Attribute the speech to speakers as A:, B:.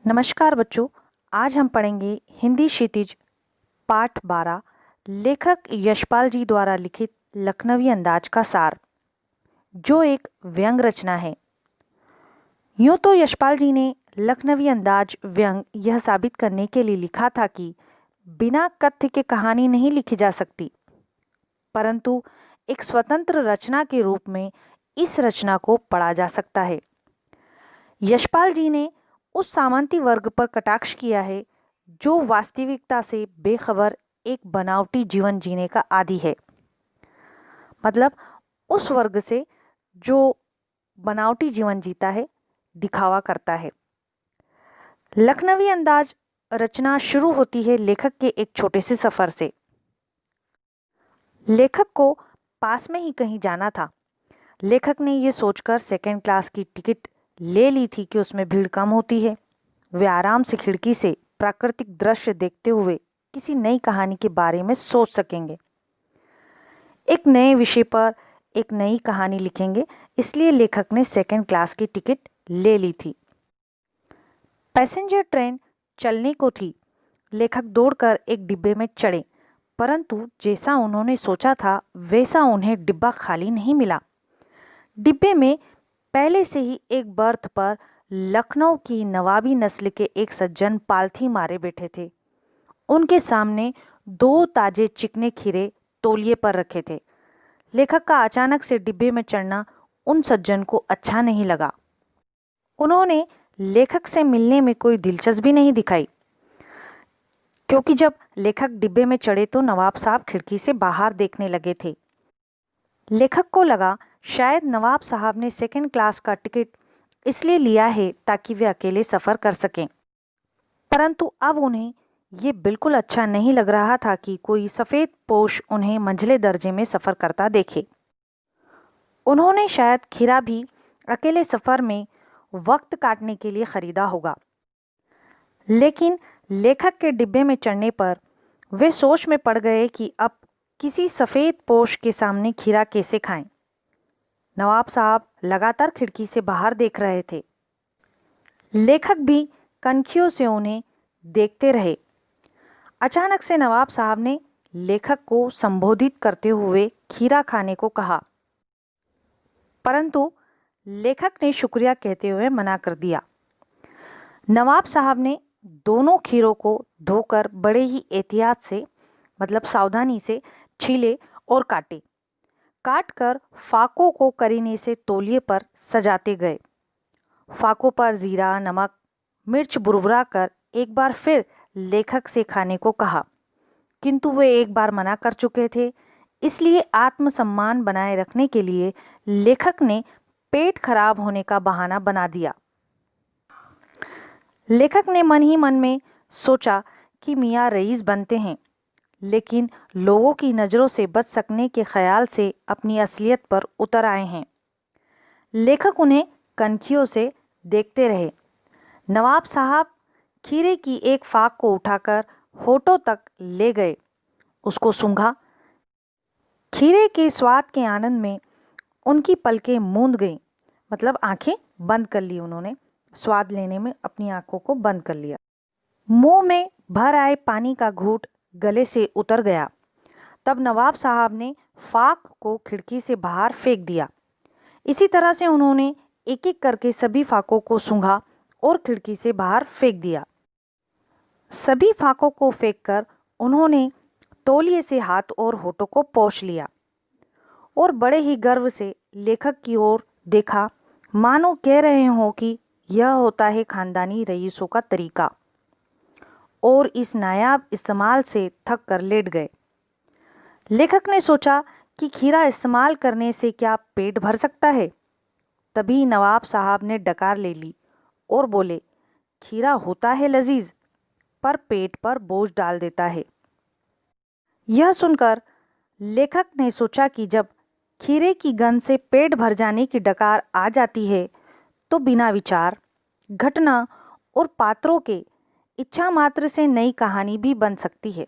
A: नमस्कार बच्चों, आज हम पढ़ेंगे हिंदी क्षितिज पाठ 12 लेखक यशपाल जी द्वारा लिखित लखनवी अंदाज का सार, जो एक व्यंग रचना है। यूँ तो यशपाल जी ने लखनवी अंदाज व्यंग यह साबित करने के लिए लिखा था कि बिना कथ्य के कहानी नहीं लिखी जा सकती, परंतु एक स्वतंत्र रचना के रूप में इस रचना को पढ़ा जा सकता है। यशपाल जी ने उस सामंती वर्ग पर कटाक्ष किया है जो वास्तविकता से बेखबर एक बनावटी जीवन जीने का आदी है। मतलब उस वर्ग से जो बनावटी जीवन जीता है, दिखावा करता है। लखनवी अंदाज रचना शुरू होती है लेखक के एक छोटे से सफर से। लेखक को पास में ही कहीं जाना था। लेखक ने यह सोचकर सेकंड क्लास की टिकट ले ली थी कि उसमें भीड़ कम होती है। वे आराम से खिड़की से प्राकृतिक दृश्य देखते हुए किसी नई कहानी के बारे में सोच सकेंगे। एक नए विषय पर एक नई कहानी लिखेंगे, इसलिए लेखक ने सेकंड क्लास की टिकट ले ली थी। पैसेंजर ट्रेन चलने को थी। लेखक दौड़कर एक डिब्बे में चढ़े, परंतु जैसा उन्होंने सोचा था वैसा उन्हें डिब्बा खाली नहीं मिला। डिब्बे में पहले से ही एक बर्थ पर लखनऊ की नवाबी नस्ल के एक सज्जन पालथी मारे बैठे थे। उनके सामने 2 ताजे चिकने खीरे तौलिए पर रखे थे। लेखक का अचानक से डिब्बे में चढ़ना उन सज्जन को अच्छा नहीं लगा। उन्होंने लेखक से मिलने में कोई दिलचस्पी नहीं दिखाई, क्योंकि जब लेखक डिब्बे में चढ़े तो नवाब साहब खिड़की से बाहर देखने लगे थे। लेखक को लगा शायद नवाब साहब ने सेकंड क्लास का टिकट इसलिए लिया है ताकि वे अकेले सफ़र कर सकें, परंतु अब उन्हें ये बिल्कुल अच्छा नहीं लग रहा था कि कोई सफ़ेद पोश उन्हें मंझले दर्जे में सफ़र करता देखे। उन्होंने शायद खीरा भी अकेले सफ़र में वक्त काटने के लिए ख़रीदा होगा। लेकिन लेखक के डिब्बे में चढ़ने पर वे सोच में पड़ गए कि अब किसी सफ़ेद पोश के सामने खीरा कैसे खाएं। नवाब साहब लगातार खिड़की से बाहर देख रहे थे। लेखक भी कनखियों से उन्हें देखते रहे। अचानक से नवाब साहब ने लेखक को संबोधित करते हुए खीरा खाने को कहा, परंतु लेखक ने शुक्रिया कहते हुए मना कर दिया। नवाब साहब ने दोनों खीरों को धोकर बड़े ही एहतियात से, मतलब सावधानी से छीले और काटे। काटकर फाकों को करीने से तौलिए पर सजाते गए। फाकों पर जीरा, नमक, मिर्च बुरबुरा कर एक बार फिर लेखक से खाने को कहा, किंतु वे एक बार मना कर चुके थे। इसलिए आत्मसम्मान बनाए रखने के लिए लेखक ने पेट खराब होने का बहाना बना दिया। लेखक ने मन ही मन में सोचा कि मियाँ रईस बनते हैं, लेकिन लोगों की नज़रों से बच सकने के ख्याल से अपनी असलियत पर उतर आए हैं। लेखक उन्हें कनखियों से देखते रहे। नवाब साहब खीरे की एक फाक को उठाकर होठों तक ले गए, उसको सूंघा। खीरे के स्वाद के आनंद में उनकी पलकें मूंद गईं, मतलब आंखें बंद कर ली। उन्होंने स्वाद लेने में अपनी आंखों को बंद कर लिया। मुंह में भर आए पानी का घूंट गले से उतर गया। तब नवाब साहब ने फाक को खिड़की से बाहर फेंक दिया। इसी तरह से उन्होंने एक एक करके सभी फाकों को सूंघा और खिड़की से बाहर फेंक दिया। सभी फाकों को फेंककर उन्होंने तौलिए से हाथ और होठों को पोंछ लिया और बड़े ही गर्व से लेखक की ओर देखा, मानो कह रहे हों कि यह होता है खानदानी रईसों का तरीका, और इस नायाब इस्तेमाल से थक कर लेट गए। लेखक ने सोचा कि खीरा इस्तेमाल करने से क्या पेट भर सकता है। तभी नवाब साहब ने डकार ले ली और बोले, खीरा होता है लजीज, पर पेट पर बोझ डाल देता है। यह सुनकर लेखक ने सोचा कि जब खीरे की गंध से पेट भर जाने की डकार आ जाती है तो बिना विचार, घटना और पात्रों के इच्छा मात्र से नई कहानी भी बन सकती है।